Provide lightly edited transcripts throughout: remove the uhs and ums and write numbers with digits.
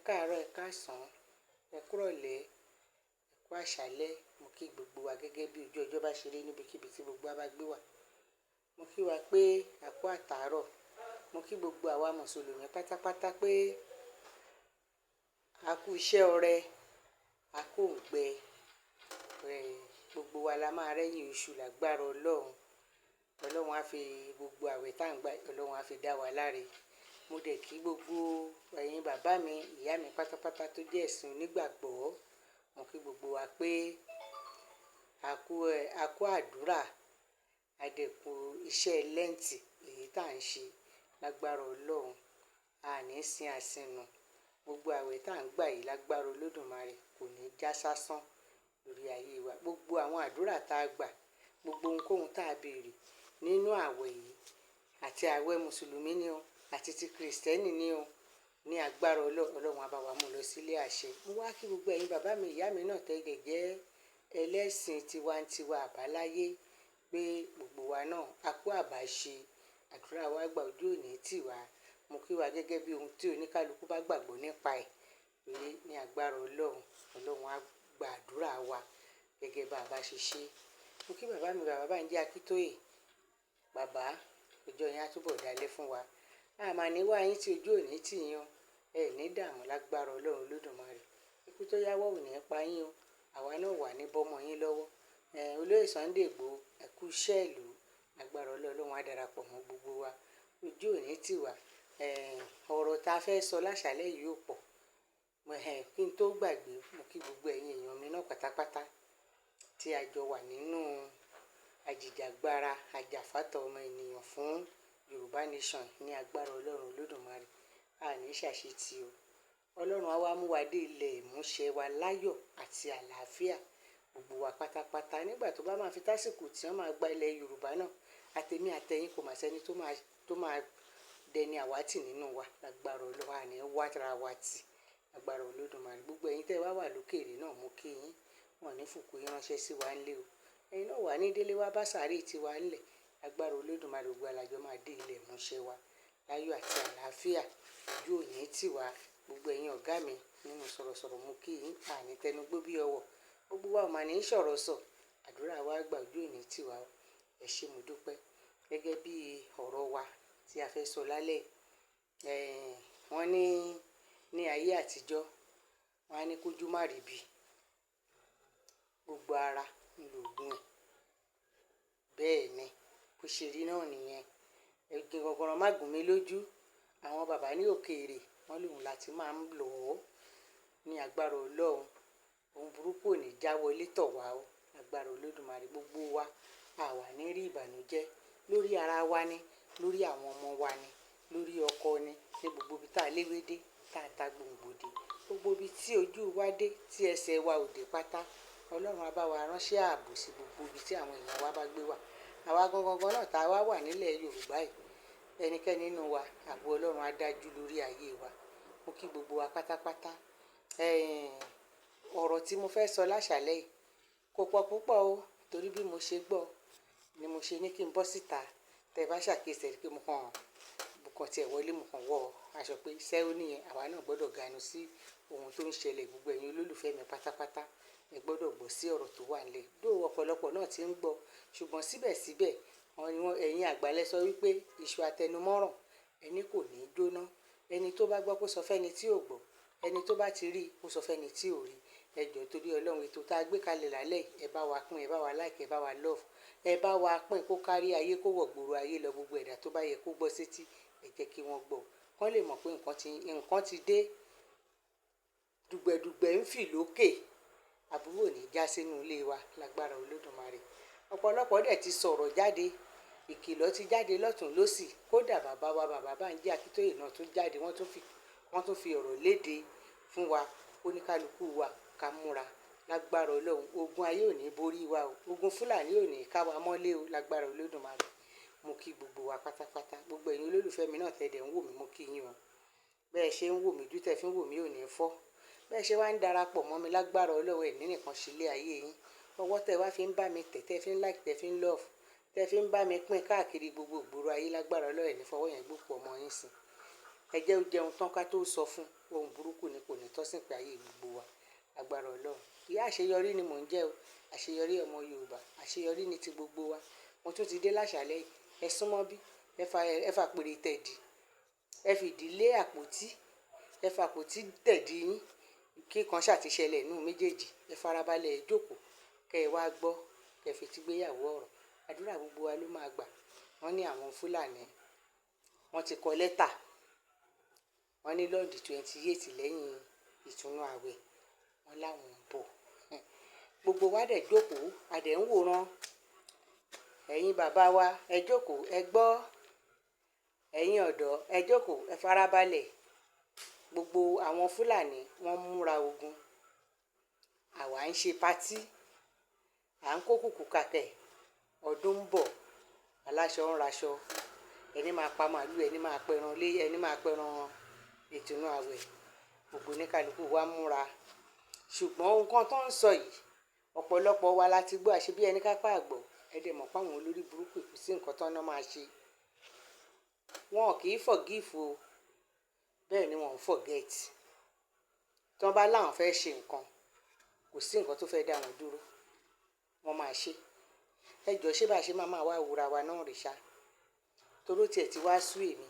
káàárọ̀, ẹ káàsán, ẹ kúrọ̀lẹ́, ẹ kú àṣálẹ́. Mo kí gbogbo wa gẹ́gẹ́ bí ojú ọjọ́ bá ṣe rí níbikíbi tí gbogbo wa bá gbé wà. Mo kí wa pé a kú àtàárọ̀. Mo kí gbogbo àwa mùsùlùmí pátápátá pé a kú iṣẹ́ ọrẹ, a kú òǹgbẹ. Gbogbo wa la máa rẹ́yìn oṣù lágbára Ọlọ́run. Ọlọ́run á fi gbogbo àwẹ̀ tá à ń gbà, Ọlọ́run á fi dá wa láre. Mo dẹ̀ kí gbogbo ẹ̀yin bàbá mi, ìyá mi pátápátá tó jẹ́ ẹ̀sìn onígbàgbọ́. Mo kí gbogbo wa pé a kú àdúrà, a dẹ̀ kú iṣẹ́ lẹ́ǹtì èyí tá à ń ṣe lágbára Ọlọ́run. A ní sin àsìnù. Gbogbo àwẹ̀ tá à ń gbà yìí lágbára Olódùmarè kò ní já sásán lórí ayé wa. Gbogbo àwọn àdúrà tá a gbà, gbogbo ohunkóhun tá a béèrè nínú àwẹ̀ yìí, àti àwẹ̀ mùsùlùmí ni o, àti ti kìrìsìtẹ́nì ni o, ní agbára Ọlọ́run á bá wa mú lọ sílé àṣẹ. Mo wá kí gbogbo ẹ̀yin bàbá mi, ìyá mi náà tẹ́lẹ̀ jẹ́ ẹlẹ́sìn tiwantiwa àbáláyé pé gbogbo wa náà a kú àbáṣe. Àdúrà wa gbà, ojú òní tì wá. Mo kí wa gẹ́gẹ́ bí ohun tí oníkálukú bá gbàgbọ́ nípa ẹ̀ pé ní agbára Ọlọ́run, Ọlọ́run á gba àdúrà wa gẹ́gẹ́ bá a bá ṣe ṣe. Mo kí bàbá mi, bàbá ń jẹ́ Akintoye. Bàbá, ọjọ́ yẹn á túbọ̀ dalẹ̀ fún wa. A máa ní wá yín tí ojú òní tì yín o. Ẹ ní dààmú lágbára Ọlọ́run Olódùmarè. Ikú tó yáwọ́ ò ní pa yín o. Àwa náà wà ní bọ́mọ yín lọ́wọ́. Olóyè Sunday Igboho, ẹ kú iṣẹ́ ìlú. Agbára Ọlọ́run á darapọ̀ mọ́ gbogbo wa. Ojú òní tì wá. Ọ̀rọ̀ tá a fẹ́ sọ láṣálẹ́ yìí ò pọ̀. Kí n tó gbàgbé, mo kí gbogbo ẹ̀yin èèyàn mi náà pátápátá tí a jọ wà nínú àjìjàgbara àjàfátọ̀ ọmọ ènìyàn fún Yorùbá Nation ní agbára Ọlọ́run Olódùmarè. A ní ṣàṣetì o. Ọlọ́run á wá mú wa dé ilẹ̀ ìmúṣẹ wa láyọ̀ àti àlàáfíà gbogbo wa pátápátá. Nígbà tó bá máa fi tásìkò tí wọ́n máa gba ilẹ̀ Yorùbá náà, àtẹ̀mí àtẹ̀yìn kò mà sẹ́ni tó máa dẹni àwátì nínú wa lágbára Ọlọ́run. A ní wàtara wa tì lágbára Olódùmarè. Gbogbo ẹ̀yin tẹ́ wá wà lókèèrè náà, mo kí yín. Wọ́n ní fòkó yín ránṣẹ́ sí wa ńlé o. Ẹ̀yin náà wà ní délé wá bá sàárè tí wa ńlẹ̀. Agbára Olódùmarè gbogbo alájọ máa dé ilẹ̀ ìmúṣẹ wa láyọ̀ àti àlàáfíà. Ojú òní tì wá. Gbogbo ẹ̀yin ọ̀gá mi nínú sọ̀rọ̀sọ̀rọ̀, mo kí yín. Àní tẹnugbó bí ọwọ́. Gbogbo wa ò máa ní sọ̀rọ̀ sọ. Àdúrà wa gbà, ojú òní tì wá. Ẹ ṣé mo dúpẹ́. Gẹ́gẹ́ bí ọ̀rọ̀ wa tí a fẹ́ sọ lálẹ́. Wọ́n ní ayé àtijọ́, wọ́n á ní kójú Maribi Gbogbo ara lògùn ẹ̀. Bẹ́ẹ̀ ni, bó ṣe rí náà nìyẹn. Ẹ̀gbin gọ̀gọ̀rọ̀ má gùn mí lójú. Àwọn bàbá ní òkèèrè, wọ́n lòun láti máa ń lò ó ní agbára Ọlọ́run. Ohun burúkú ò ní já wọlé tọ̀ wá o. Agbára Olódùmarè gbogbo wa, àwa ní rí ìbànújẹ́ lórí ara wa ni, lórí àwọn ọmọ wa ni, lórí ọkọ ni, ní gbogbo ibi tá a léwé dé, tá a ta gbòǹgbò dé, gbogbo ibi tí ojú wa dé, tí ẹsẹ̀ wa ò dé pátá. Ọlọ́run á bá wa ránṣẹ́ ààbò sí gbogbo ibi tí àwọn èèyàn wa bá gbé wà. Àwa gangan náà tá a wà nílẹ̀ Yorùbá yìí, ẹnikẹ́ni nínú wa, ààbò Ọlọ́run á dájú lórí ayé wa. Mo kí gbogbo wa pátápátá. Ọ̀rọ̀ tí mo fẹ́ sọ láṣálẹ́ yìí kò pọ̀ púpọ̀ o, torí bí mo ṣe gbọ́ ni mo ṣe ní kí n bọ́ síta. Tẹ́ bá ṣàkíyèsí pé mo kàn tiẹ̀ wọlé, mo kàn wọ aṣọ pé iṣẹ́ ó nìyẹn. Àwa náà gbọ́dọ̀ ganu sí ohun tó ń ṣẹlẹ̀. Gbogbo ẹ̀yin olólùfẹ́ mi pátápátá, ẹ gbọ́dọ̀ gbọ́ sí ọ̀rọ̀ tó wà nílẹ̀. Dóò ọ̀pọ̀lọpọ̀ náà ti ń gbọ́, ṣùgbọ́n síbẹ̀síbẹ̀ ẹ̀yin àgbàlẹ̀ sọ wípé iṣu atẹnumọ́ràn ẹni kò ní jóná. Ẹni tó bá gbọ́ kó sọ fẹ́ni tí ò gbọ́. Ẹni tó bá ti rí kó sọ fẹ́ni tí ò rí. Ẹ jọ̀ọ́ torí Ọlọ́run, ètò tá a gbé kalẹ̀ lálẹ́, ẹ bá wa pín, ẹ bá wa like, ẹ bá wa love, ẹ bá wa pín kó kárí ayé, kó wọ̀ gbòòrò ayé lọ. Gbogbo ẹ̀dá tó bá yẹ kó gbọ́ sétí, ẹ jẹ́ kí wọ́n gbọ́. Kán lè mọ̀ pé nǹkan ti dé. Dùgbẹ̀dùgbẹ̀ ń fì lókè. Àbúrò ní já sínú ilé wa lágbára Olódùmarè. Ọ̀pọ̀lọpọ̀ dẹ̀ ti sọ̀rọ̀ jáde. Ìkìlọ̀ ti jáde lọ́tùn lósì. Kódà bàbá wa, bàbá bá ń jẹ́ Akintoye náà tún jáde. Wọ́n tún fi ọ̀rọ̀ léde fún wa. Oníkálukú wa ká múra lágbára Ọlọ́run. Ogun ayé ò ní borí wa o. Ogun Fúlàní ò ní ká wa mọ́lé o lágbára Olódùmarè. Mo kí gbogbo wa pátápátá. Gbogbo ẹ̀yin olólùfẹ́ mi náà tẹ̀dẹ̀ ń wò mí, mo kí yín o. Bẹ́ẹ̀ ṣe ń wò mí, ojú tẹ́ fi ń wò mí ò ní fọ́. Bẹ́ẹ̀ ṣe wá ń darapọ̀ mọ́ mi lágbára Ọlọ́run, ẹ̀ ní nìkan ṣe ilé ayé yín. Ọwọ́ tẹ́ wá fi ń bá mi tẹ̀, tẹ́ fi ń like, tẹ́ fi ń love, tẹ́ fi ń bá mi pín káàkiri gbogbo ìgboro ayé lágbára Ọlọ́run, ẹ̀ ní fọwọ́ yẹn gbókù ọmọ yín sí. ẹ jẹ́ ó jẹun tán ká tó sọ fún ohun burúkú ni kò ní tọ́sìnpé ayé gbogbo wa agbára Ọlọ́run. Ìyá àṣeyọrí ni mò ń jẹ́ o, àṣeyọrí ọmọ Yorùbá, àṣeyọrí ni ti gbogbo wa. Mo tún ti dé láṣàlẹ̀ yìí, ẹ súnmọ́ bí, ẹ fa pèrè tẹ̀dí, ẹ fìdí lé àpótí, ẹ fa àpótí tẹ̀dí yín kí kan ṣàtìṣẹlẹ̀ nínú méjèèjì, ẹ farabalẹ̀ ẹ jókòó kẹ ẹ wá gbọ́, kẹ ẹ fetí gbéyàwó ọ̀rọ̀. Àdúrà gbogbo wa ló máa gbà. Wọ́n ní àwọn Fúlàní wọ́n ti kọ lẹ́tà, wọ́n ní lọ́ọ̀dì 28 lẹ́yìn ìtúnú àwẹ̀, wọ́n láwọn ń bọ̀. Gbogbo wa dẹ̀ jókòó, a dẹ̀ ń wòran. Ẹ̀yin bàbá wa ẹ jókòó ẹ gbọ́, ẹ̀yin ọ̀dọ́ ẹ jókòó ẹ farabalẹ̀. Gbogbo àwọn Fúlàní wọ́n múra ogun, àwa ń ṣe patí, à ń kó kùkù kàkẹ́, ọdún ń bọ̀, aláṣọ ń raṣọ, ẹni máa pa màálù, ẹni máa pẹran lé, ẹni máa pẹran ìtúnú àwẹ̀, gbogbo oníkálukú wa múra. Ṣùgbọ́n nǹkan tó ń sọ yìí ọ̀pọ̀lọpọ̀ wa la ti gbọ́, àṣẹ bí ẹni kápá àgbọ̀, ẹ dẹ̀ mọ̀ pé àwọn olórí burúkú kò sí nǹkan tó ń máa ṣe. Wọn kì í forgive o, bẹ́ẹ̀ ni wọn ò forget. Tí wọ́n bá láwọn fẹ́ ṣe nǹkan, kò sí nǹkan tó fẹ́ dá wọn dúró, wọ́n máa ṣe. Ẹ jọ ṣé bá ṣe máa wá wúra wa náà rè ṣá, toró tiẹ̀ ti wá sú èmi.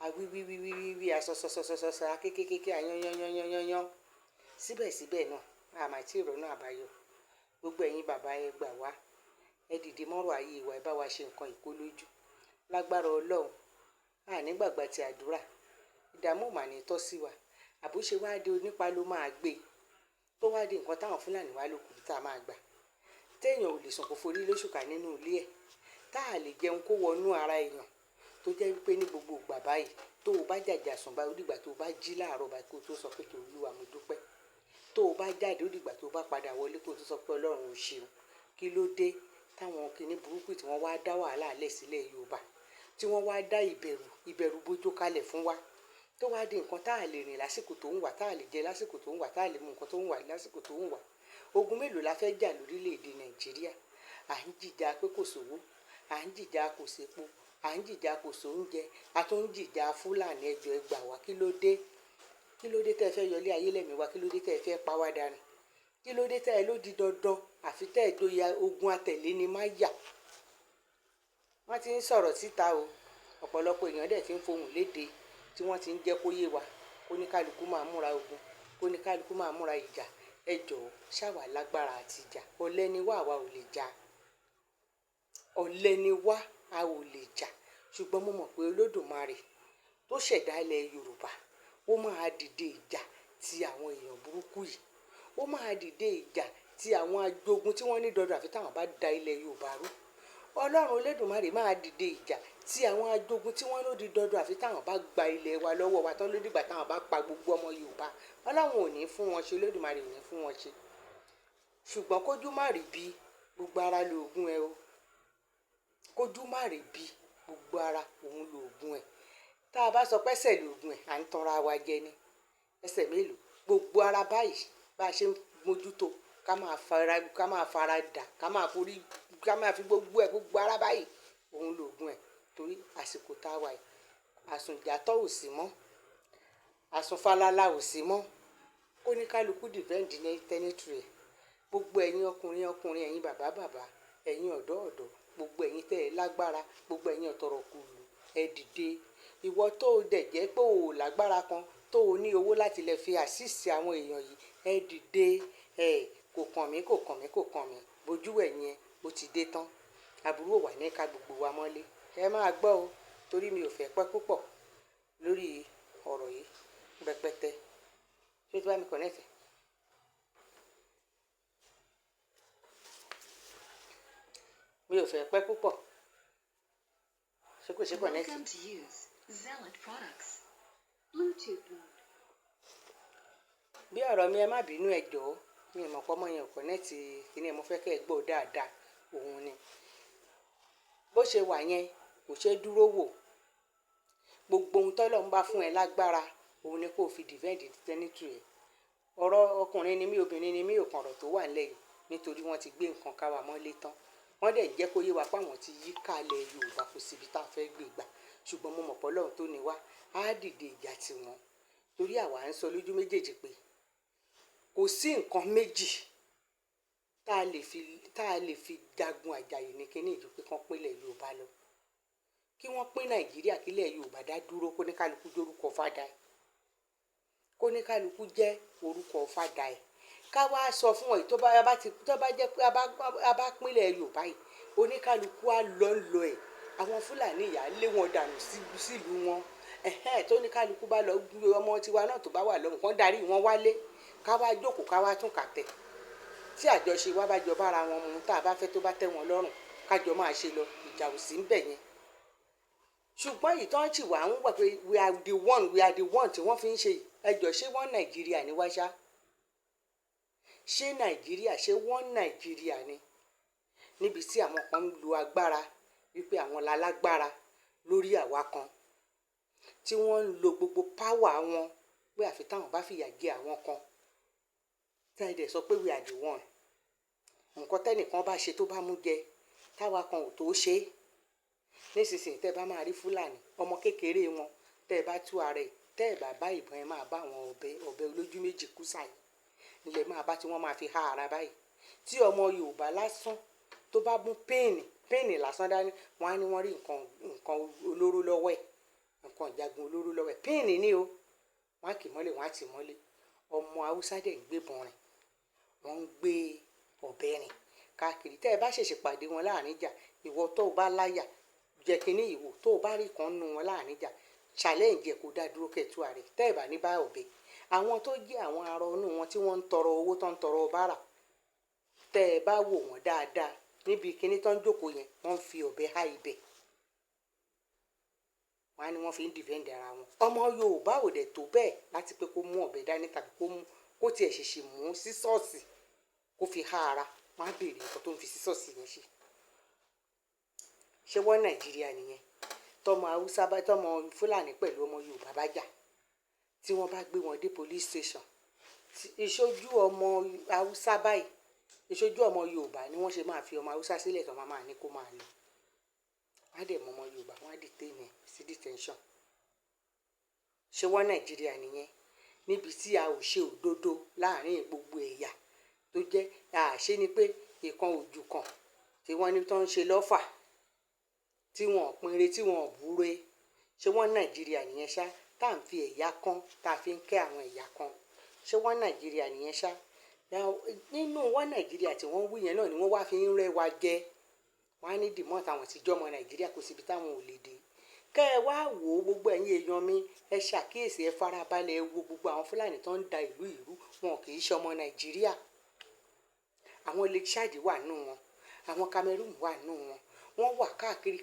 A wí asọsọsọsọsọ akékékéké ayanyanyanyanyan. Síbẹ̀síbẹ̀ náà a máa tí ìrònú àbáyọ. Gbogbo ẹ̀yin bàbá ẹ gbà wá, ẹ dìde mọ́rọ̀ ayé wa, ẹ bá wa ṣe nǹkan ìkólójú. Lágbára Ọlọ́run, a ní gbàgbà ti àdúrà. Ìdààmú mà ní tọ́ sí wa. Àbúṣe wá dé onípa ló máa gbé. Tó wá di nǹkan táwọn Fúlàní wá lókù tá a máa gbà. Téèyàn ò lè sùn kó forí lóṣùkà nínú ilé ẹ̀. Tá a lè jẹun kó wọnú ara èèyàn. Tó jẹ́ wípé ní gbogbo ìgbà báyìí, tó o bá jàjà sùn báyìí, ó dìgbà tó o bá jí láàárọ̀ báyìí kó o tó sọ pé tó Olúwa mo dúpẹ́. Tó o bá jáde ó dìgbà tó o bá padà wọlé kó o tó sọ pé Ọlọ́run ò ṣeun. Kí ló dé táwọn kinní burúkú tí wọ́n wá dá wàhálà lẹ̀ sílẹ̀ Yorùbá, tí wọ́n wá dá ìbẹ̀rù bójó kalẹ̀ fún wa, tó wá di nǹkan tá a lè rìn lásìkò tó ń wà, tá a lè jẹ lásìkò tó ń wà, tá a lè mu nǹkan tó ń wà lásìkò tó ń wà. Ogun mélòó la fẹ́ jà lórílẹ̀‐èdè Nàìjíríà? À ń jìjà pé kò sówó, à ń jìjà kò sépo, à ń jìjà kò sóúnjẹ, a tún ń jìjà Fúlàní. Ẹjọ́ ẹ gbà wá, kí ló dé? Kí ló dé tẹ́ ẹ fẹ́ yọlé ayé lẹ́mìí wa? Kí ló dé tẹ́ ẹ fẹ́ pa wá dànù? Kí ló dé tẹ́ ẹ ló di dandan àfi tẹ́ ẹ doya ogun atẹ̀lé ni má yà? Wọ́n ti ń sọ̀rọ̀ síta o, ọ̀pọ̀lọpọ̀ èèyàn dẹ̀ ti ń fohùn léde tí wọ́n ti ń jẹ́ kó yé wa, kó ní kálukú máa múra ogun, kó ní kálukú máa múra ìjà. Ẹ jọ̀ọ́ ṣáwa lágbára àti ìjà? Ọ̀lẹ ni wá, àwa ò lè jà. Ọ̀lẹ ni wá, a ò lè jà. Ṣùgbọ́n mo mọ̀ pé Olódùmarè tó ṣẹ̀dá ilẹ̀ Yorùbá, ó máa dìde ìjà ti àwọn èèyàn burúkú yìí. Ó máa dìde ìjà ti àwọn ajogun tí wọ́n ní dandan àfi táwọn bá da ilẹ̀ Yorùbá rú. Ọlọ́run Olódùmarè máa dìde ìjà tí àwọn ajogun tí wọ́n ló di dandan àfi táwọn bá gba ilẹ̀ wa lọ́wọ́ wa tán lódìgbà táwọn bá pa gbogbo ọmọ Yorùbá. Ọlọ́run ò ní fún wọn ṣe, Olódùmarè ò ní fún wọn ṣe. Ṣùgbọ́n kójú má rí bí gbogbo ara lóògùn ẹ o. Kójú má rí bí gbogbo ara òun lóògùn ẹ. Tá a bá sọ pé ẹsẹ̀ lóògùn ẹ, à ń tanra wa jẹ ni. Ẹsẹ̀ mélòó? Gbogbo ara báyìí bá a ṣe ń mójútó ká máa fara dà, ká máa fi gbogbo ara báyìí òun lóògùn ẹ. Torí àsìkò tá a wà yìí, àsùnjàtọ̀ ò sí mọ́, àsùnfalala ò sí mọ́. Kó ní kálukú defend ní tẹ́nítìrì ẹ̀. Gbogbo ẹ̀yin ọkùnrin, ẹ̀yin bàbá, ẹ̀yin ọ̀dọ́, gbogbo ẹ̀yin tẹ́ ẹ lágbára, gbogbo ẹ̀yin ọ̀tọ̀rọ̀kùlù, ẹ dìde. Ìwọ tó dẹ̀ jẹ́ pé o ò lágbára kan, tó o ní owó láti lè fi àṣìṣe àwọn èèyàn yìí, ẹ dìde. Kò kàn mí, bójú ẹ̀yin ẹ, ó ti dé tán. Àbúrò wà ní ká gbogbo wa mọ́lé. Ẹ máa gbọ́ o, torí mi ò fẹ́ pẹ́ púpọ̀ lórí ọ̀rọ̀ yìí rẹpẹtẹ. Ṣé o ti bá mi connect? Mi ò fẹ́ pẹ́ púpọ̀. Ṣé kò ṣe connect? Welcome to use Zealot products. Bluetooth mode. Bí ọ̀rọ̀ mi ẹ má bínú ẹ jọ̀ọ́, mi ò mọ̀ pé ọmọ yẹn ò connect kíní ẹ, mo fẹ́ kẹ́ ẹ gbọ́ dáadáa, òun ni. Bó ṣe wà yẹn kò ṣe dúró wò. Gbogbo ohun tọ́lọ́run bá fún ẹ lágbára, òun ni kó fi defend tẹ́nítìrì ẹ̀. Ọ̀rọ̀ ọkùnrin ni mí, obìnrin ni mí, ò kàn ọ̀rọ̀ tó wà nílẹ̀ yìí nítorí wọ́n ti gbé nǹkan ká wa mọ́lé tán. Wọ́n dẹ̀ jẹ́ kó yé wa pé àwọn ti yí kálẹ̀ Yorùbá kò síbi tá a fẹ́ gbé gbà. ṣùgbọ́n mo mọ̀ pé Ọlọ́run tó ní wá á dìde ìjà tiwọn, torí àwa ń sọ lójú méjèèjì pé kò sí nǹkan méjì tá a lè fi jagun àjàyè ní kíní ìjọ pé kán pínlẹ̀ Yorùbá lọ, kí wọ́n pín Nàìjíríà kílẹ̀ Yorùbá dá dúró, kó ní kálukú jẹ́ orúkọ fàdà ẹ̀, kó ní kálukú jẹ́ orúkọ fàdà ẹ̀, ká wá sọ fún wọn tó bá jẹ́ pé a bá pínlẹ̀ Yorùbá yìí oníkálukú á lọ ẹ̀, àwọn Fúlàní ìyá lé wọn dànù sílùú wọn, tó ní kálukú bá lọ gbé ọmọ tiwa náà tó bá wà lọ́hùn kán darí wọn wálé, ká wá jókòó ká wá tún kàtẹ́, tí àjọṣe wa bá jọ bára wọn mu tá a bá fẹ́ tó bá tẹ́ wọn lọ́rùn kájọ máa ṣe lọ, ìjà ò sí ń bẹ̀ yẹn. Ṣùgbọ́n ìtàn tí wà ń wà pé we are the one tí wọ́n fi ń ṣe ẹjọ́ ṣé wọ́n Nàìjíríà ni wá ṣá, ṣé wọ́n Nàìjíríà ni, níbi tí àwọn kan ń lo agbára wípé àwọn lálágbára lórí àwa kan, tí wọ́n ń lo gbogbo páwà wọn pé àfi táwọn bá fìyà jẹ àwọn kan, tí a dẹ̀ sọ pé we are the one. Nǹkan tẹ́nìkan bá ṣe tó bá mú jẹ táwa kan ò tó ṣe é, nísinsìnyí tẹ́ bá máa rí Fúlàní ọmọ kékeré wọn tẹ́ ẹ bá tú ara ẹ̀, tẹ́ ẹ bá bá ìbọn ẹ máa bá àwọn ọ̀bẹ olójú méjì kú sáyé nílẹ̀ máa bá tí wọ́n máa fi há ara báyìí. Tí ọmọ Yorùbá lásán tó bá mú péènì lásán dání, wọ́n á ní wọ́n rí nǹkan olóró lọ́wọ́ ẹ̀, nǹkan ìjagun olóró lọ́wọ́ ẹ̀, péènì ni o, wọ́n á kì mọ́lẹ̀ wọ́n á tì mọ́lẹ̀. Ọmọ Haúsá dẹ̀ ń gbébọn rìn, wọ́n ń gbé ọ̀bẹ rìn káàkiri. Tẹ́ ẹ bá ṣèṣì pàdé wọn láàrin ìjà, ìwọ tó o bá láyà jẹ́ kínní ìwò tó o bá rí kan nù wọn láàrin ìjà, challenge ẹ̀ kó dá dúró kẹ̀tù ààrẹ tẹ́ ẹ bá ní bá ọ̀bẹ. Àwọn tó jẹ́ àwọn arọ inú wọn tí wọ́n ń tọrọ owó tó ń tọrọ bárà, tẹ́ ẹ bá wò wọ́n dáadáa níbi kíní tó ń jókòó yẹn, wọ́n ń fi ọ̀bẹ há ibẹ̀, wọ́n á ní wọ́n fi ń defend ara wọn. Ọmọ Yorùbá ò dẹ̀ tó bẹ́ẹ̀ láti pé kó mú ọ̀bẹ dání tàbí kó tiẹ̀ ṣèṣì mú sísọ́ọ̀sì kó fi há ara, wọ́n á béèrè nǹkan tó ń fi sísọ́ọ̀sì yẹn ṣe. Ṣé wọ́n Nàìjíríà nìyẹn? Tọmọ Haúsá bá tọmọ Fúlàní pẹ̀lú ọmọ Yorùbá bá jà, tí wọ́n bá gbé wọn dé police station, ìṣojú ọmọ Haúsá báyìí, ìṣojú ọmọ Yorùbá ni wọ́n ṣe máa fi ọmọ Haúsá sílẹ̀ tó máa ní kó máa lọ. Wọ́n á dẹ̀ mọ ọmọ Yorùbá, wọ́n á detain ẹ̀ sí detention. Ṣé wọ́n Nàìjíríà nìyẹn? Níbi tí a ò ṣe òdodo láàrin gbogbo ẹ̀yà tó jẹ́ àṣé ni pé ìkan ojú kan tí wọ́n ní tó ń ṣe lọ́fà, tí wọ́n pinre tí wọ́n búre. Ṣé wọ́n Nàìjíríà nìyẹn ṣá? Tá à ń fi ẹ̀yà kan tá a fi ń kẹ́ àwọn ẹ̀yà kan. Ṣé wọ́n Nàìjíríà nìyẹn ṣá? Nínú wọ́n Nàìjíríà tí wọ́n wí yẹn náà ni wọ́n wá fi ń rẹ́ wa jẹ. Wọ́n á ní dìmọ́ táwọn ti jọmọ Nàìjíríà kò síbi táwọn ò lè dé. Kẹ́ ẹ wá wò ó gbogbo ẹ̀yin èèyàn mi, ẹ ṣàkíyèsí, ẹ farabalẹ̀, ẹ wo gbogbo àwọn Fúlàní tó ń da ìlú wọn kì í ṣe ọmọ Nàìjíríà. Àwọn ilé Chad wà nù wọn, àwọn Cameroon wà nù wọn, wọ́n wà káàkiri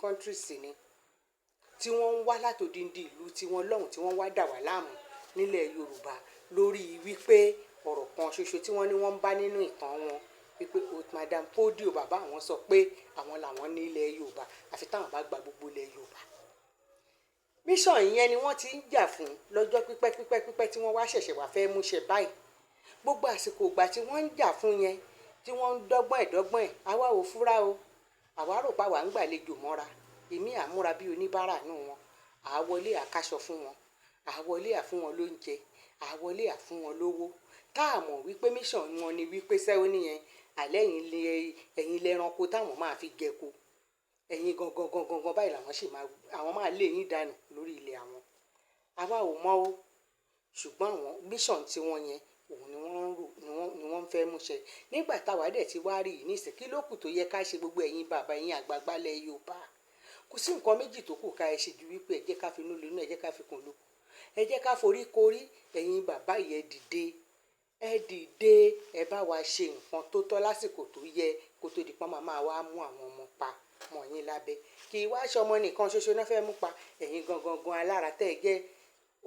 countries ni, tí wọ́n ń wá látòdìndín ìlú tí wọ́n lọ́hùn tí wọ́n wá dà wá láàmú nílẹ̀ Yorùbá lórí wípé ọ̀rọ̀ kan ṣoṣo tí wọ́n ní wọ́n ń bá nínú ìtàn wọn wípé Madam Podio bàbá àwọn sọ pé àwọn làwọn ní ilẹ̀ Yorùbá àfi táwọn bá gba gbogbo ilẹ̀ Yorùbá. Mission yẹn ni wọ́n ti ń jà fún lọ́jọ́ pípẹ́ tí wọ́n wá ṣẹ̀ṣẹ̀ wá fẹ́ múṣẹ báyìí. Gbogbo àsìkò ìgbà tí wọ́n ń jà fún yẹn, tí wọ́n ń dọ́gbọ́n ẹ̀, àwa ò fúra o, àwa rò pa wà ń gbàlejò mọ́ra, èmi àmúra bí oníbàárà nù wọn, àwọlé àkáṣọ fún wọn, àwọlé àfún wọn lóúnjẹ, àwọlé àfún wọn lówó, tá a mọ̀ wípé mission wọn ni wípé sẹ́wọ́n nìyẹn, àlẹ́ ẹ̀yin lẹ́ranko táwọn máa fi gẹ̀ko, ẹ̀yin gangan báyìí làwọn sì máa lé yín dànù lórí ilẹ̀ àwọn. Àwa ò mọ̀ o, ṣùgbọ́n àwọn mission tí wọ́n yẹn òun ni wọ́n fẹ́ múṣẹ. Nígbà táwa dẹ̀ ti wá rí nísìn, kí ló kù tó yẹ ká ṣe gbogbo ẹ̀yin bàbá ẹ̀yin àgbààgbà lẹ̀ Yorùbá? Kò sí nǹkan méjì tó kù ká ẹ ṣe ju wípé ẹ jẹ́ ká fi inú lónú, ẹ jẹ́ ká fi kùn lókun, ẹ jẹ́ ká forí korí. Ẹ̀yin bàbá yẹn dìde, ẹ bá wa ṣe nǹkan tó tọ́ lásìkò tó yẹ kó tó di pọ́n máa wá mú àwọn ọmọ pa mọ́ yín lábẹ́. Kì í wá ṣọmọ nìkan ṣoṣo náà fẹ́ mú pa, ẹ̀yin gangan alára tẹ́ ẹ jẹ́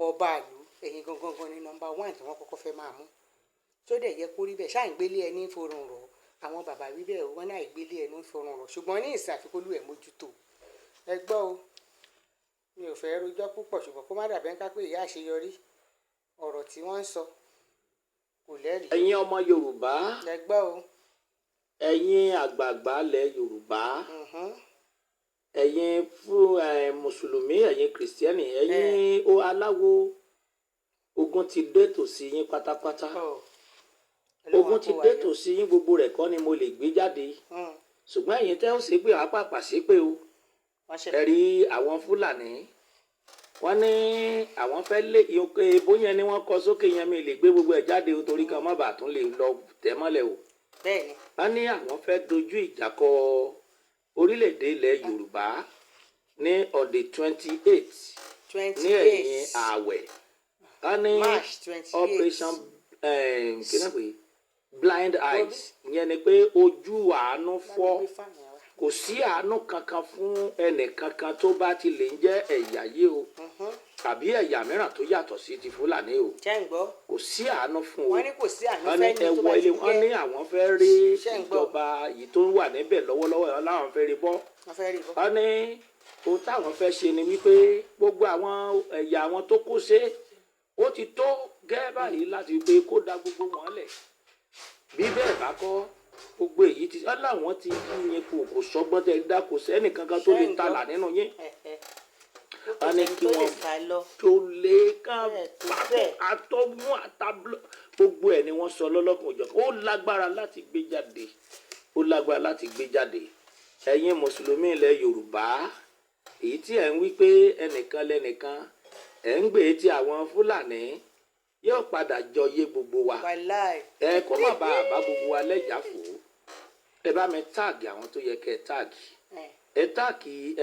ọba ìlú, ẹ̀yin gangan ni number 1 tí wọ́n kọ́kọ́ fẹ́ máa mú. Tó dẹ̀ yẹ kó rí bẹ́ẹ̀, ṣáà ń gbélé ẹni forun rọ̀, àwọn bàbá wí bẹ́ẹ̀ wọ́n náà gbélé ẹni forun rọ̀, ṣùgbọ́n ní ìsìn àfikún ẹ̀ mójútó. Ẹ gbọ́ o, mi ò fẹ́ rojọ́ púpọ̀, ṣùgbọ́n kó má dàbí ká pé ìyá àṣeyọrí ọ̀rọ̀ tí wọ́n ń sọ kò lẹ́rìí. Ẹ̀yin ọmọ Yorùbá, ẹ gbọ́ o, ẹ̀yin àgbààgbà lẹ̀ Yorùbá, ẹ̀yin fún mùsùlùmí, ẹ̀yin kìrìsìtẹ́nì, ẹ̀yin aláwo, ogun ti dé tòsí yín pátápátá. Ogun ti dé tòsí yín, gbogbo rẹ̀ kọ́ ni mo lè gbé jáde. Ṣùgbọ́n ẹ̀yin tẹ́ ó ṣe pé àpàpà ṣe pé o. Ẹ rí àwọn Fúlàní, wọ́n ní àwọn fẹ́ lé ìbò yẹn ni wọ́n kọ sókè yẹn, mi lè gbé gbogbo ẹ̀ jáde o torí kan má bàa tún lè lọ tẹ̀ mọ́lẹ̀ o. Wọ́n ní àwọn fẹ́ dojú ìjà kọ orílẹ̀-èdè ilẹ̀ Yorùbá ní on the 28th ní ẹ̀yìn ààwẹ̀. Wọ́n ní operation blind eyes, ìyẹn ni pé ojú àánú fọ́. Kò sí àánú kankan fún ẹnì kankan tó bá ti lè ń jẹ́ ẹ̀yà yìí o tàbí ẹ̀yà mìíràn tó yàtọ̀ sí ti Fúlàní o. Kò sí àánú fún o. Wọ́n ní kò sí àánú wọ́n ní fẹ́ni tó bá ẹwọ ti ilé, jẹ́. wọ́n ní àwọn fẹ́ rí ìjọba yìí tó wà níbẹ̀ lọ́wọ́lọ́wọ́ ẹ̀ láwọn fẹ́ rí bọ́. Wọ́n ní ohun táwọn fẹ́ ṣe ni wípé gbogbo àwọn ẹ̀yà àwọn tó kó ṣe ó ti tó gẹ́ báyìí láti pé kó da gbogbo wọn lẹ̀. Bí bẹ́ẹ̀ bá kọ́ gbogbo èyí ti láwọn ti yín kò sọ́gbọ́n tẹ dá, kò sẹ́nì kankan tó lè talà nínú yín. Wọ́n ní kí wọ́n tó lè kán papọ̀ àtọ́mú àtàbílọ̀ gbogbo ẹ̀ ni wọ́n sọ lọ́lọ́kan òjọ̀. Ó lágbára láti gbé jáde, ó lágbára láti gbé jáde. Ẹ̀yin mùsùlùmí ilẹ̀ Yorùbá, èyí tí ẹ̀ ń wí pé ẹnìkan lẹ́nìkan ẹ̀ ń gbé tí àwọn Fúlàní yóò padà jọ yé gbogbo wa. Ẹ kó má bàa bá gbogbo wa lẹ́jà fò. Ẹ bá mi táàgì àwọn tó yẹ kẹ́ ẹ táàgì.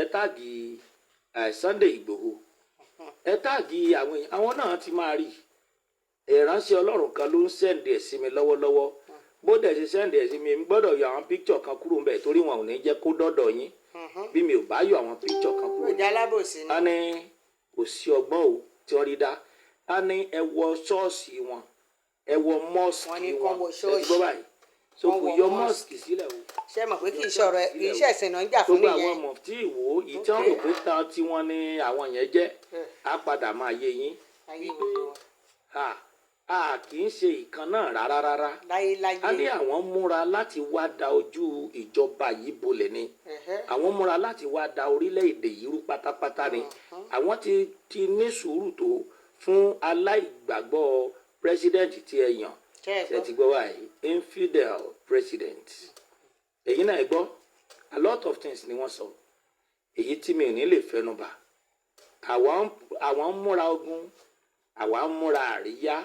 Ẹ táàgì Sunday Igboho. Ẹ táàgì àwọn èèyàn, àwọn náà ti máa rí. Ìránṣẹ́ Ọlọ́run kan ló ń sẹ́ǹdì ẹ̀ sí mi lọ́wọ́lọ́wọ́. Bó dẹ̀ ṣe sẹ́ǹdì ẹ̀ sí mi, n gbọ́dọ̀ yọ àwọn píkṣọ̀ kan kúrò ńbẹ̀ torí wọn ò ní jẹ́ kó dọ́dọ̀ yín. Bí mi ò bá yọ àwọn píkṣọ̀ kan kúrò. A ní kò sí ọgbọ́n o tí wọ́n rí dá. A ní ẹ wọ ṣọ́ọ̀ṣì wọn, ẹ wọ mọ́ọ̀sì wọn. Ẹ gbọ́ báyìí. So kò yọ mọ́ọ̀sì sílẹ̀ o. Ṣé mọ̀ pé kì í ṣọ̀rọ̀ kì í ṣẹ̀sìn náà ń jà fún gbogbo nìyẹn. àwọn ọmọ tí ìwò ìtàn rò pé tán tí wọ́n ní àwọn yẹn jẹ́ á padà máa yé yín wípé a kì í ṣe ìkan náà rárá. A ní àwọn múra láti wá da ojú ìjọba yìí bolẹ̀ ni. Àwọn múra láti wá da orílẹ̀-èdè yìí rú pátápátá ni. Àwọn ti ní sùúrù tó fún aláìgbàgbọ́ president tí ẹ yàn. Ṣé ti gbọ́ wáyé infidel president. Èyí náà gbọ́ a lot of things ni wọ́n sọ. Èyí tí mi ò ní lè fẹnu bà. Àwọn ń múra ogun, àwa ń múra àríyá.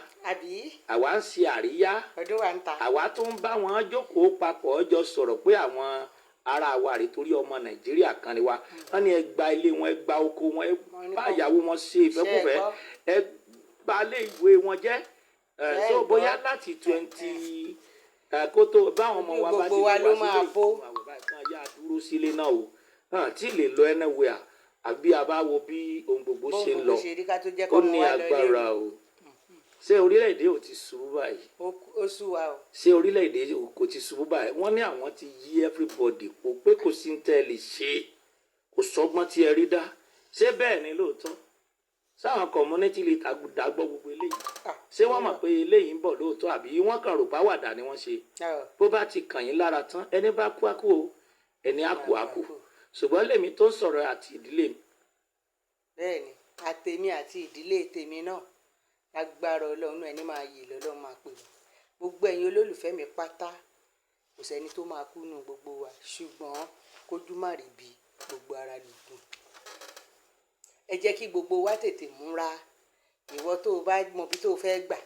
Àwa ń ṣe àríyá. Àwa tó ń bá wọn jókòó papọ̀ ọjọ́ sọ̀rọ̀ pé àwọn ara wa rè torí ọmọ Nàìjíríà kan ni wa. Wọ́n ní ẹ gba ilé wọn, ẹ gba oko wọn, ẹ bá ìyàwó wọn ṣe ìfẹ́kùfẹ́, ẹ gba ilé ìwé wọn jẹ́. So bóyá láti 20 kótó báwọn ọmọ wa bá ti wá sílé ìgbìmọ̀ kan yá dúró sílé náà o. Tí lè lọ anywhere àbí a bá wo bí ohun gbogbo ṣe ń lọ ó ní agbára o. Ṣé orílẹ̀-èdè ò ti ṣubú báyìí? Ó sú wa o. Ṣé orílẹ̀-èdè kò ti ṣubú báyìí? Wọ́n ní àwọn ti yí everybody po pé kò sí ní tẹ́ lè ṣe, kò sọ́gbọ́n tí ẹ rí dá. Ṣé bẹ́ẹ̀ ni lóòótọ́? Sáwọn community lè dàgbọ́ gbogbo eléyìí. Ṣé wọ́n mọ̀ pé eléyìí ń bọ̀ lóòótọ́ àbí wọ́n kàn rò páwàdà ni wọ́n ṣe? Bó bá ti kàn yín lára tán, ẹni bá kú á kú o, ẹni á kú á kú. Ṣùgbọ́n lèmi tó ń sọ̀rọ̀ àti ìdílé mi. Bẹ́ẹ̀ni, àtèmi àti ìdílé tèmi náà lágbára Ọlọ́run ẹni máa yè lọ́lọ́run máa pè wọ́n. Gbogbo ẹ̀yin olólùfẹ́ mi pátá kò sẹ́ni tó máa kú nù gbogbo wa, ṣùgbọ́n kójú Maribi gbogbo ara lògùn. Ẹ jẹ́ kí gbogbo wa tètè múra. Ìwọ tó o bá mọ bí tó o fẹ́ gbà,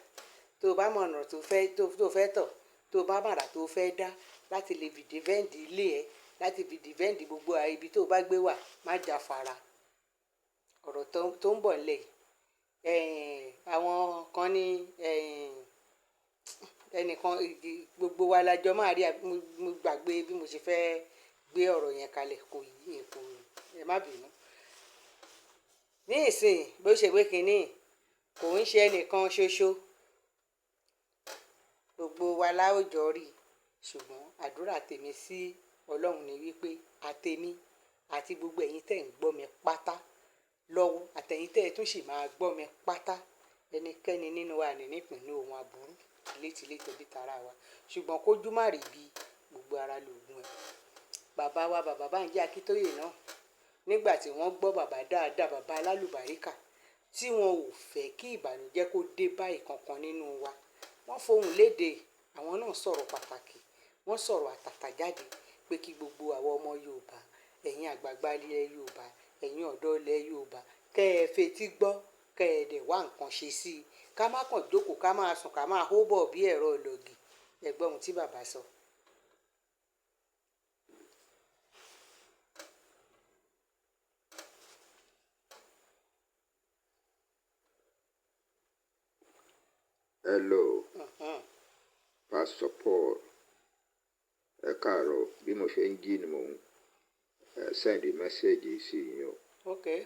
tó o bá mọ ọ̀nà tó fẹ́ tọ̀, tó o bá màrà tó o fẹ́ dá láti lè fi defend ilé ẹ, láti fi defend gbogbo ibi tó o bá gbé wà, má jà fara. Ọ̀rọ̀ tó ń bọ̀ nílẹ̀ yìí, àwọn kan ní ẹnìkan gbogbo wa lájọ máa rí, mo gbàgbé bí mo ṣe fẹ́ gbé ọ̀rọ̀ yẹn kalẹ̀, kò yí èkó ẹ má bínú. Ní ìsìn bó ṣe pé kínní kò ń ṣe ẹnìkan ṣoṣo, gbogbo wa láwùjọ rí, ṣùgbọ́n àdúrà tèmi sí Ọlọ́run ni wípé àtèmi àti gbogbo ẹ̀yin tẹ́ ń gbọ́ mi pátá lọ́wọ́ àtẹ̀yin tẹ́ ẹ tún sì máa gbọ́ mi pátá, ẹnikẹ́ni nínú wa ní nípìnlẹ̀ ohun aburú létílé tẹ̀bí tara wa, ṣùgbọ́n kójú Maribi gbogbo ara lògùn ẹ̀. Bàbá wa bàbá Bánjí Akintoye náà nígbà tí wọ́n gbọ́ bàbá dáadáa, bàbá alálùbáríkà, tí wọn ò fẹ́ kí ìbànújẹ́ kó dé bá ìkankan nínú wa. Wọ́n fohùn léde, àwọn náà sọ̀rọ̀ pàtàkì, wọ́n sọ̀rọ̀ àtàtà jáde pé kí gbogbo àwọn ọmọ Yorùbá, ẹ̀yin àgbààgbà ilẹ̀ Yorùbá, ẹ̀yin ọ̀dọ́ ilẹ̀ Yorùbá, kẹ́ ẹ fetí gbọ́, kẹ́ ẹ dẹ̀ wá nǹkan ṣe sí i. Ká má kàn jókòó, ká máa sùn, ká máa hó bọ̀ bí ẹ̀rọ ìlògì. Ẹ gbọ́ ohun tí bàbá sọ. Hello, Pastor Paul. Ẹ káàárọ̀, bí mo ṣe ń jí ni mo send a message sí yín o. Okay.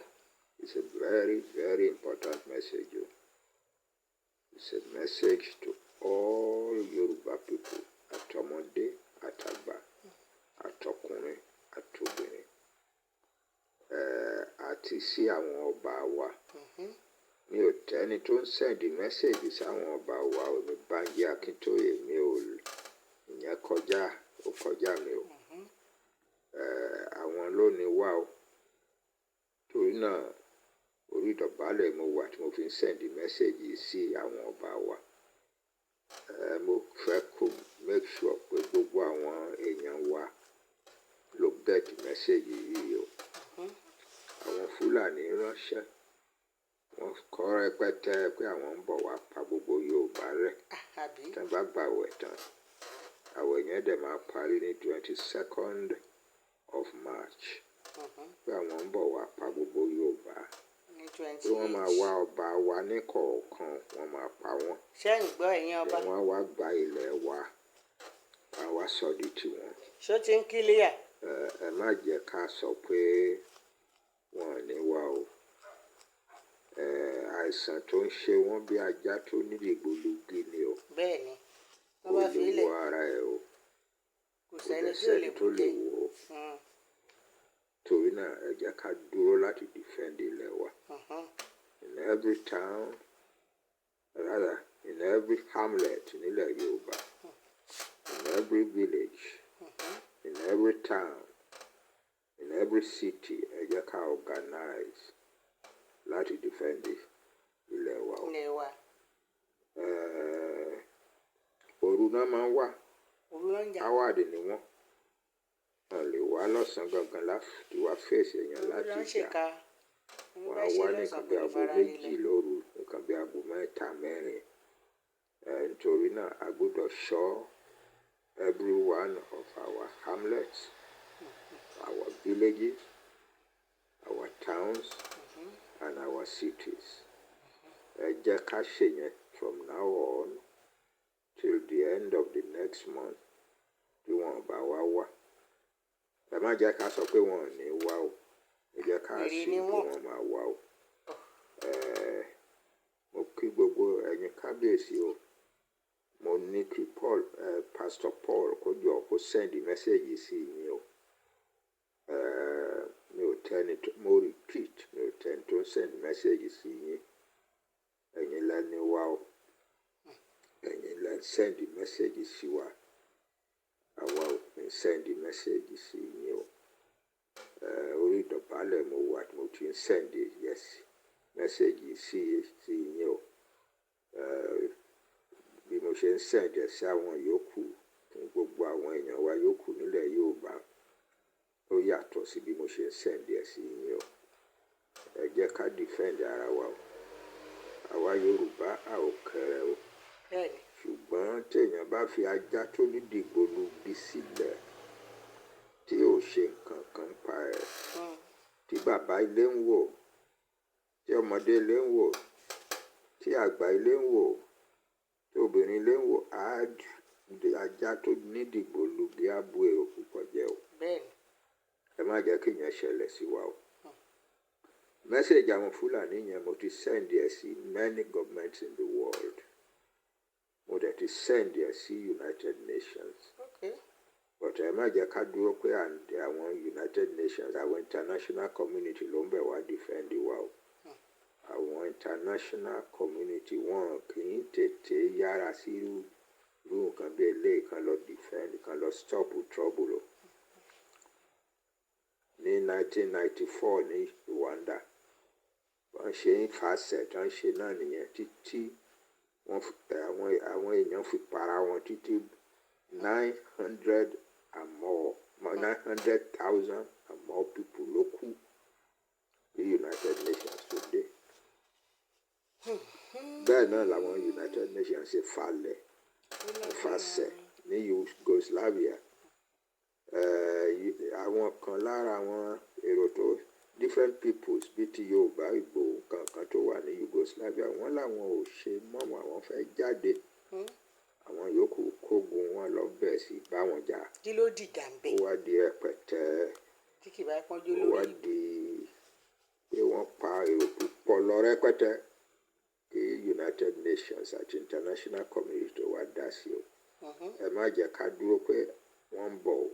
It's a very, very important message. It's a message to all Yoruba people, àtọmọdé, àtàgbà, àtọkùnrin, àtobìnrin, àti sí àwọn ọba wa. Mi ò tẹ́ni tó ń send message sáwọn ọba wa ò ní Bánjí Akintoye, mi ò ìyẹn kọjá, ó kọjá mi o. Àwọn ló ní wá o. Torí náà orí ìdọ̀bálẹ̀ mo wà tí mo fi ń send message sí àwọn ọba wa. Mo fẹ́ kó make sure pé gbogbo àwọn èèyàn wa ló get message yìí o. Àwọn Fúlàní ránṣẹ́, wọ́n kọ́ rẹpẹtẹ pé àwọn ń bọ̀ wá pa gbogbo Yorùbá rẹ́. Tí wọ́n bá gbàwẹ̀ tán, àwẹ̀ yẹn dẹ̀ máa parí ní 22nd of March. Pé àwọn ń bọ̀ wá pa gbogbo Yorùbá. Pé wọ́n máa wá ọba wa ní kọ̀ọ̀kan, wọ́n máa pa wọ́n. Ṣé ń gbọ́ ẹ̀yin ọba? Wọ́n wá gba ilẹ̀ wa, wọ́n wá sọ di tiwọn. Ṣó ti ń kílíà? Ẹ má jẹ́ ká sọ pé wọn ò ní wá o. Àìsàn tó ń ṣe wọ́n bí ajá tó ní dìgbòlugi ni o. Bẹ́ẹ̀ni. Kò lè wo ara ẹ̀ o. Kò sẹ́ni tó lè wò ó. Torí náà ẹ jẹ́ ká dúró láti defend ilẹ̀ wa. In every town, rather in every hamlet nílẹ̀ Yorùbá, in every village, in every town, in every city, ẹ jẹ́ ká organize láti defend ilẹ̀ wa o. Ilẹ̀ wa. Òru náà máa ń wà. Òru náà ń jà. Awáàdì ni wọ́n. Wọ́n lè wá lọ́sàn-án gangan láti wá fèsì èèyàn láti jà. Wọ́n á wá nìkan bí aago méjì lóru, nìkan bí aago mẹ́ta mẹ́rin. Nítorí náà a gbọ́dọ̀ ṣọ́ every one of our hamlets, our villages, our towns, and our cities. Ẹ jẹ́ ká ṣe yẹn from now on till the end of the next month tí wọ́n bá wá wá. Ẹ má jẹ́ ká sọ pé wọn ò ní wá o. Ẹ jẹ́ ká sí pé wọ́n máa wá o. Mo kí gbogbo ẹ̀yin kábíyèsí o. Mo ní kí Pastor Paul kó jọ kó send message sí yín o. Mo repeat, mi ò tẹ́ni tó send message sí yín. Ẹ̀yin lẹ́ni wá o. Ẹ̀yin lẹ́ send message sí wa. Àwa ò ní send message sí yín o. Orí ìdọ̀bálẹ̀ mo wà tí mo ti ń send message sí yín o. Bí mo ṣe ń send ẹ̀ sí àwọn yòókù, fún gbogbo àwọn èèyàn wa yòókù nílẹ̀ Yorùbá, ó yàtọ̀ sí bí mo ṣe ń send ẹ̀ sí yín o. Ẹ jẹ́ ká defend ara wa o. Àwa Yorùbá a ò kéré o. Ṣùgbọ́n téèyàn bá fi ajá tó ní dìgbòlugi sílẹ̀ tí ò ṣe nǹkan kan pa ẹ̀, tí bàbá ilé ń wò, tí ọmọdé ilé ń wò, tí àgbà ilé ń wò, tí obìnrin ilé ń wò, ajá tó ní dìgbòlugi á bu èrò púpọ̀ jẹ́ o. Ẹ má jẹ́ kí ìyẹn ṣẹlẹ̀ sí wa o. Message àwọn Fúlàní yẹn mo ti send ẹ̀ sí many governments in the world. Mo dẹ̀ ti send ẹ̀ sí United Nations. But ẹ má jẹ́ ká dúró pé àwọn United Nations, àwọn international community ló ń bẹ̀ wá defend wa o. Àwọn international community wọn kì í tètè yára sí irú nǹkan bí eléyìí kan lọ defend, kan lọ stop trouble o. ní 1994 ní Rwanda. Wọ́n ṣe ń fàṣẹ tán ṣe náà nìyẹn títí àwọn èèyàn fi para wọn títí 900,000 and more people ló kú ní United Nations today. Bẹ́ẹ̀ náà làwọn United Nations ṣe fàṣẹ ní Yugoslavia. Àwọn kan lára àwọn èrò tó different peoples bíi ti Yorùbá Ìgbò kankan tó wà ní Yugoslavia wọ́n làwọn ò ṣe mọ́ àwọn fẹ́ jáde. Àwọn yòókù kógun wọn lọ bẹ̀ sí bá wọn jà. Kí ló dìjà ń bẹ̀? Ó wá di rẹpẹtẹ. Tí kì bá pọ́njú Ó lórí. wá di pé wọ́n pa èrò púpọ̀ lọ rẹpẹtẹ kí United Nations àti international community tó wá dá sí o. Ẹ má jẹ́ ká dúró pé wọ́n ń bọ̀ o.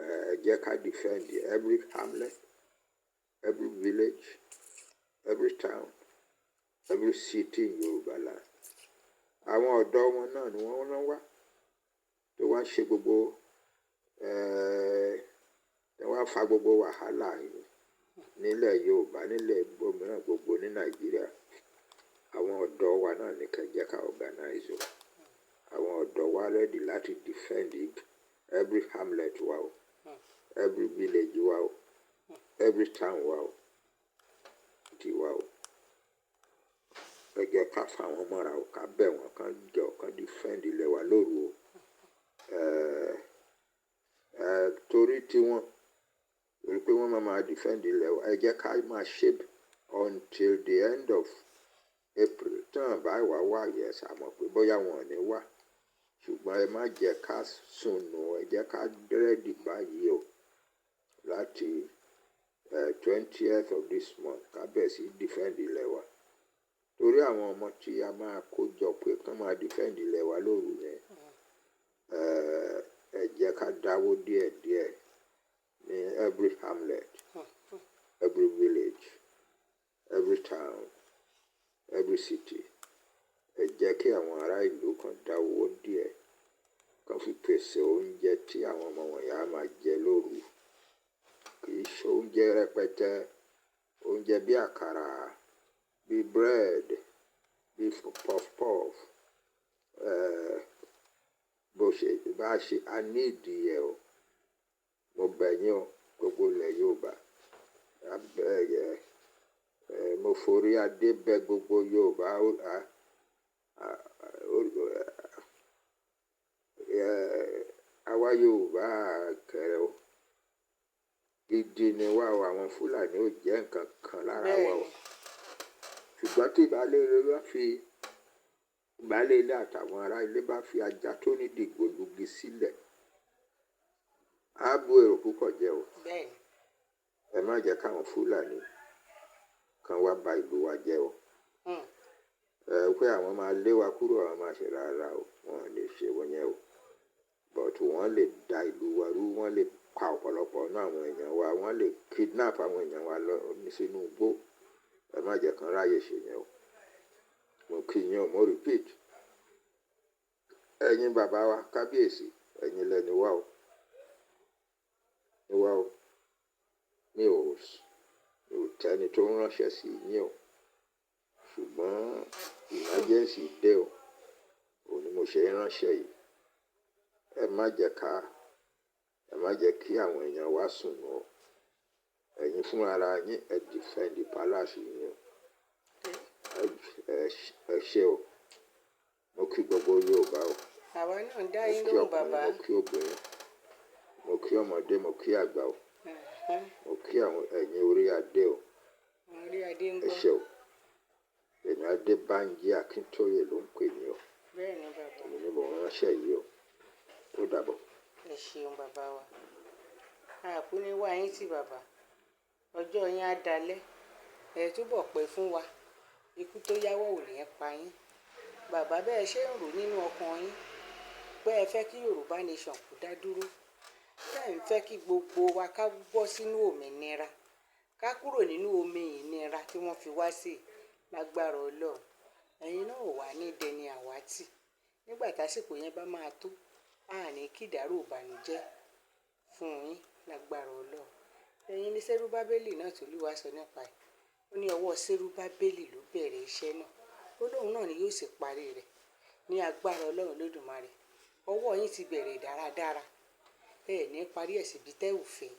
Ẹ jẹ́ ká defend every hamlet, every village, every town, every city in Yorùbá land. Àwọn ọ̀dọ́ wọn náà ni wọ́n rán wá tó wá ṣe gbogbo tó wá fa gbogbo wàhálà yìí nílẹ̀ Yorùbá nílẹ̀ gbòmíràn gbogbo ní Nàìjíríà. Àwọn ọ̀dọ́ wa náà ní ká jẹ́ ká organize o. Àwọn ọ̀dọ́ wa ready láti defend every hamlet wa o, every village wa o, every town wa o, ti wa o. Ẹ jẹ́ ká fà wọ́n mọ́ra o, ká bẹ̀ wọ́n kán jọ kán defend ilẹ̀ wa lóru o. Torí tiwọn torí pé wọ́n máa defend ilẹ̀ wa ẹ jẹ́ ká máa shape until the end of April. Tán bá wá wá yes àmọ́ pé bóyá wọn ò ní wá. Ṣùgbọ́n ẹ má jẹ́ ká sùnù, ẹ jẹ́ ká ready báyìí o láti 20th of this month ká bẹ̀ sí defend ilẹ̀ wa. Torí àwọn ọmọ tí a máa kó jọ pé kán máa defend ilẹ̀ wa lóru yẹn. Ẹ jẹ́ ká dáwó díẹ̀díẹ̀ ní every hamlet, every village, every town, every city. Ẹ jẹ́ kí àwọn ará ìlú kan dáwó díẹ̀ kan fi pèsè oúnjẹ tí àwọn ọmọ wọ̀nyí á máa jẹ lóru. Kì í ṣe oúnjẹ rẹpẹtẹ, oúnjẹ bí àkàrà, bí bread, bí puff-puff. Bá ṣe a ní ìdí ẹ̀ o. Mo bẹ̀ yín o gbogbo ilẹ̀ Yorùbá. Mo forí adé bẹ̀ gbogbo Yorùbá. Àwa Yorùbá kẹrẹ o. Gidi ni wá o, àwọn Fúlàní ò jẹ́ nǹkan kan lára wa o. Ṣùgbọ́n tí ìbálé ilé àtàwọn ará ilé bá fi ajá tó ní dìgbòlugi sílẹ̀, á bú èrò púpọ̀ jẹ́ o. Ẹ má jẹ́ káwọn Fúlàní kan wá ba ìlú wa jẹ́ o. Pé àwọn máa lé wa kúrò àwọn máa ṣe rárá o, wọn ò lè ṣe wọ́n yẹn o. But wọ́n lè da ìlú wa rú, wọ́n lè pa ọ̀pọ̀lọpọ̀ náà àwọn èèyàn wa, wọ́n lè kidnap àwọn èèyàn wa lọ sínú igbó. Ẹ má jẹ́ kán ráyè ṣe yẹn o. Mo kí yín o, mo repeat. Ẹ̀yin bàbá wa kábíyèsí, ẹ̀yin lẹ́ni wá o. Wá o. Mi ò tẹ́ni tó ń ránṣẹ́ sí yín o. Ṣùgbọ́n emergency dé o. Òun ni mo ṣe ń ránṣẹ́ yìí. Ẹ má jẹ́ kí àwọn èèyàn wá sùn o. Ẹ̀yin fún ara yín ẹ defend palace yín o. Ẹ ṣé o. Mo kí gbogbo Yorùbá o. Àwa náà ń dá yín lóhùn bàbá. Mo kí obìnrin, mo kí ọmọdé, mo kí àgbà o. Mo kí àwọn ẹ̀yin orí adé o. Orí adé ń gbọ́. Ẹ ṣé o. Èmi Adébánjí Akintoye ló ń pè mí o. Bẹ́ẹ̀ni bàbá. Èmi ni mo ránṣẹ́ yìí o. Ó dàbọ̀. Ẹ ṣeun bàbá wa. Àkú ní wá yín tí bàbá. Ọjọ́ yín á dalẹ̀. Ẹ túbọ̀ pẹ́ fún wa. Ikú tó yáwọ́ ò ní pa yín. Bàbá bẹ́ẹ̀ ṣe ń rò nínú ọkàn yín pé ẹ fẹ́ kí Yorùbá nation kó dá dúró. Bẹ́ẹ̀ ń fẹ́ kí gbogbo wa ká bọ́ sínú òmìnira. Ká kúrò nínú omi ìnira tí wọ́n fi wá sí lágbára Ọlọ́run. Ẹ̀yin náà ò wá ní dẹni àwátì. Nígbà tásìkò yẹn bá máa tó, a ní kí ìdárò ìbànújẹ́ fún yín lágbára Ọlọ́run. ẹ̀yin ní Sẹ́rúbábélì náà tó Olúwa sọ nípa ẹ̀. Ó ní ọwọ́ Sẹ́rúbábélì ló bẹ̀rẹ̀ iṣẹ́ náà. Ó lóun náà ni yóò sì parí rẹ̀ ní agbára Ọlọ́run Olódùmarè. Ọwọ́ yín ti bẹ̀rẹ̀ dáradára. Ẹ ní parí ẹ̀ síbi tẹ́ ò fẹ́.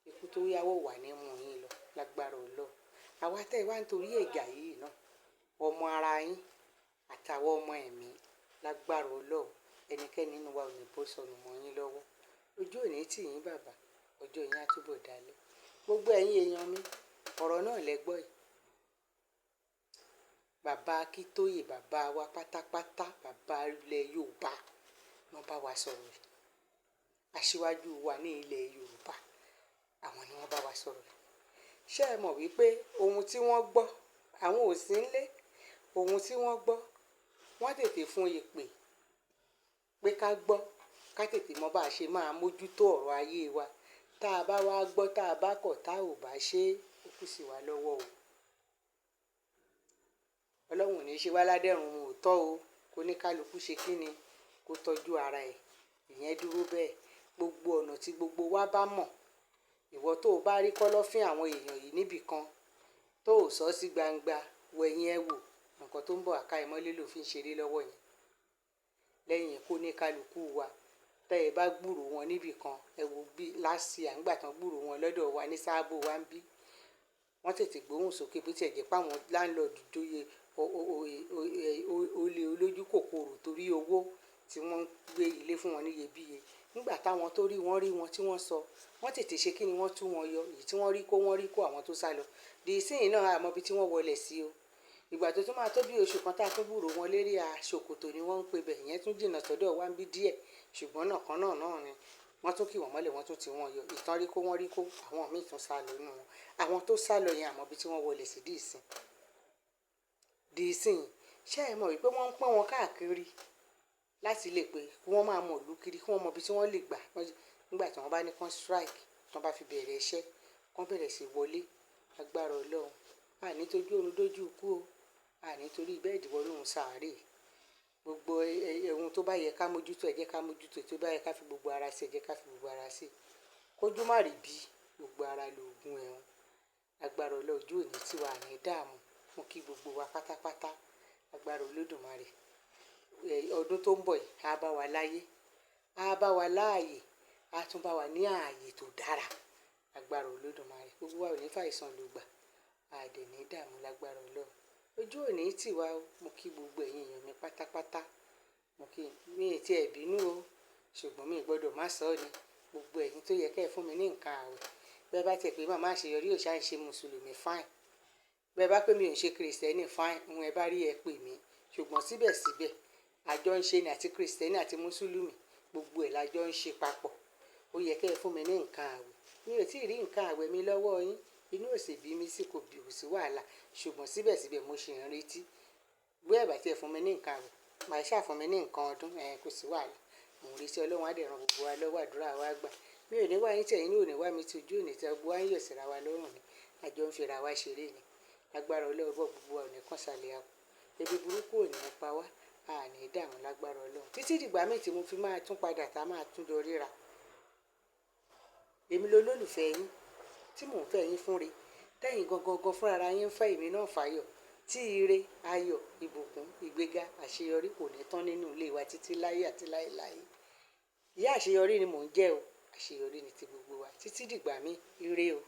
Ikú tó yáwọ́ wà ní mú yín lọ lágbára Ọlọ́run. Àwa tẹ́ ẹ wá nítorí ẹ̀gà yìí náà, ọmọ ara yín àtàwọn ọmọ ẹ̀mí lágbára Ọlọ́run, ẹnikẹ́ni nínú wa ò ní bọ́ sọnù mọ́ yín lọ́wọ́. Ojú ò ní tì yín bàbá, ọjọ́ yín á túbọ̀ dalẹ̀. Gbogbo ẹ̀yin èèyàn mi, ọ̀rọ̀ náà lẹ gbọ́ yìí. Bàbá Akintoye, bàbá wa pátápátá, bàbá ilẹ̀ Yorùbá wọ́n bá wa sọ̀rọ̀ yìí. Aṣíwájú wa ní ilẹ̀ Yorùbá, àwọn ni wọ́n bá wa sọ̀rọ̀ yìí. Ṣé ẹ mọ̀ wípé ohun tí wọ́n gbọ́, àwọn ò sí nílé, ohun tí wọ́n gbọ́, wọ́n tètè fún ìpè pé ká gbọ́, ká tètè mọ bá a ṣe máa mójútó ọ̀rọ̀ ayé wa. Tá a bá wá gbọ́, tá a bá kọ̀, tá ò bá ṣe é, ó kù sí wa lọ́wọ́ o. Ọlọ́run ò ní ṣe wá ládẹ́rùn ún òótọ́ o. Kó ní kálukú ṣe kí ni, kó tọ́jú ara ẹ̀. Ìyẹn dúró bẹ́ẹ̀. Gbogbo ọ̀nà tí gbogbo wa bá mọ̀, ìwọ tó o bá rí kọ́lọ́fín àwọn èèyàn yìí níbì kan, tó o sọ sí gbangba, wẹ̀yìn ẹ wò, nǹkan tó ń bọ̀ àká ìmọ́lé ló fi ń ṣeré lọ́wọ́ yẹn. Lẹ́yìn kó ní kálukú wa, tẹ́ ẹ bá gbúrò wọn níbì kan, ẹ wo bí láṣì àǹgbà tán gbúrò wọn lọ́dọ̀ wa ní sáàbò wa ń bí. Wọ́n tètè gbóhùn sókè bó tiẹ̀ jẹ́ pé àwọn láńlọ́ọ̀dù jóye olè olójú kòkòrò torí owó tí wọ́n ń gbé ilé fún wọn níyebíye. Nígbà táwọn tó rí wọn tí wọ́n sọ, wọ́n tètè ṣe kí ni, wọ́n tú wọn yọ. Èyí tí wọ́n rí kó àwọn tó sá lọ. Di ìsìn náà àmọ́ bí tí wọ́n wọlé sí o. Ìgbà tó tún máa tó bí oṣù kan tá a tún gbúrò wọn lérí Ṣòkòtò ni wọ́n ń pe bẹ̀. Ìyẹn tún jìnnà sọ́dọ̀ wa ń bí díẹ̀. Ṣùgbọ́n náà kan náà ni wọ́n tún kì wọ́n mọ́lẹ̀, wọ́n tún ti wọ́n yọ. Ìtàn rí kó àwọn míì tún sá lọ nínú wọn. Àwọn tó sá lọ yẹn àmọ́ bí tí wọ́n wọlé sí di ìsìn. Di ìsìn, ṣé ẹ mọ̀ wípé wọ́n ń pọ́n wọn káàkiri láti lè pé kí wọ́n máa mọ̀ ìlú kiri, kí wọ́n mọ ibi tí wọ́n lè gbà. Nígbà tí wọ́n bá ní kán strike, tí wọ́n bá fi bẹ̀rẹ̀ iṣẹ́, kán bẹ̀rẹ̀ sí wọlé agbára Ọlọ́run. Àní tójú oorun dójú ikú o. Àní torí bẹ́ẹ̀dì wọnú sàárè. Gbogbo ohun tó bá yẹ ká mójútó, ẹ jẹ́ ká mójútó. Tó bá yẹ ká fi gbogbo ara sí, ẹ jẹ́ ká fi gbogbo ara sí. Oju Maribi Gbogbo Ara Logun ẹ̀hún. Agbára Ọlọ́run, ojú òní tí wà ní dààmú. Mo kí gbogbo wa pátápátá. Agbára Olódùmarè. Ọdún tó ń bọ̀ yìí, á bá wa láyé, á bá wa láàyè, á tún bá wa ní ààyè tó dára. Agbára Olódùmarè. Gbogbo wa ò ní fàìsàn ló gbà. A dẹ̀ ní dààmú lágbára Ọlọ́run. Ojú òní tì wá o. Mo kí gbogbo ẹ̀yin èèyàn mi pátápátá. Mo kí mi ti ẹ̀ bínú o. Ṣùgbọ́n mi gbọ́dọ̀ má sọ ni. Gbogbo ẹ̀yin tó yẹ kẹ́ ẹ fún mi ní nǹkan àwẹ̀. Bẹ́ẹ̀ bá tiẹ̀ pé màmá àṣeyọrí ò ṣáà ń ṣe Mùsùlùmí, fine. Bẹ́ẹ̀ bá pé mi ò ń ṣe Krìstẹ́nì, fine. Ohun ẹ bá rí ẹ pè mí. Ṣùgbọ́n síbẹ̀síbẹ̀, àjọ ń ṣe ni àti Krìstẹ́nì àti Mùsùlùmí. Gbogbo ẹ̀ lájọ ń ṣe papọ̀. Ó yẹ kẹ́ ẹ fún mi ní nǹkan àwẹ̀. Mi ò tí ì rí nǹkan àwẹ̀ mi lọ́wọ́ yín. Inú ò sì bí mi sí, kò bí ò sí wàhálà. Ṣùgbọ́n síbẹ̀síbẹ̀ mo ṣì ń retí. Bí ẹ bá tiẹ̀ fún mi ní nǹkan àwẹ̀, màá ṣáà fún mi ní nǹkan ọdún. Kò sí wàhálà. Mo ń retí Ọlọ́run á dẹ̀ ran gbogbo wa lọ́wọ́, àdúrà wa gbà. Mi ò ní wá yín tí ẹ̀yin ò ní wá mi tí ojú òní tí gbogbo wa ń yọ̀ síra wa lọ́rùn ni. Àjọ ń fira wa ṣeré ni. Agbára Ọlọ́run bọ̀, gbogbo wa ò ní kàn sálẹ̀ àpò. Ebi burúkú ò ní pa wá. A ní dààmú lágbára Ọlọ́run. Títí dìgbà míì tí mo fi máa tún padà tá máa tún jọ ríra. Èmi lolólùfẹ́ yín tí mò ń fẹ́ yín fún re. Tẹ́yìn gangan fúnra ara yín ń fẹ́ èmi náà fàyọ̀. Tí ire, ayọ̀, ìbùkún, ìgbéga, àṣeyọrí kò ní tán nínú ilé wa títí láyé àti láéláé. Ìyá àṣeyọrí ni mò ń jẹ́ o. Àṣeyọrí ni ti gbogbo wa. Títí dìgbà míì, ire o.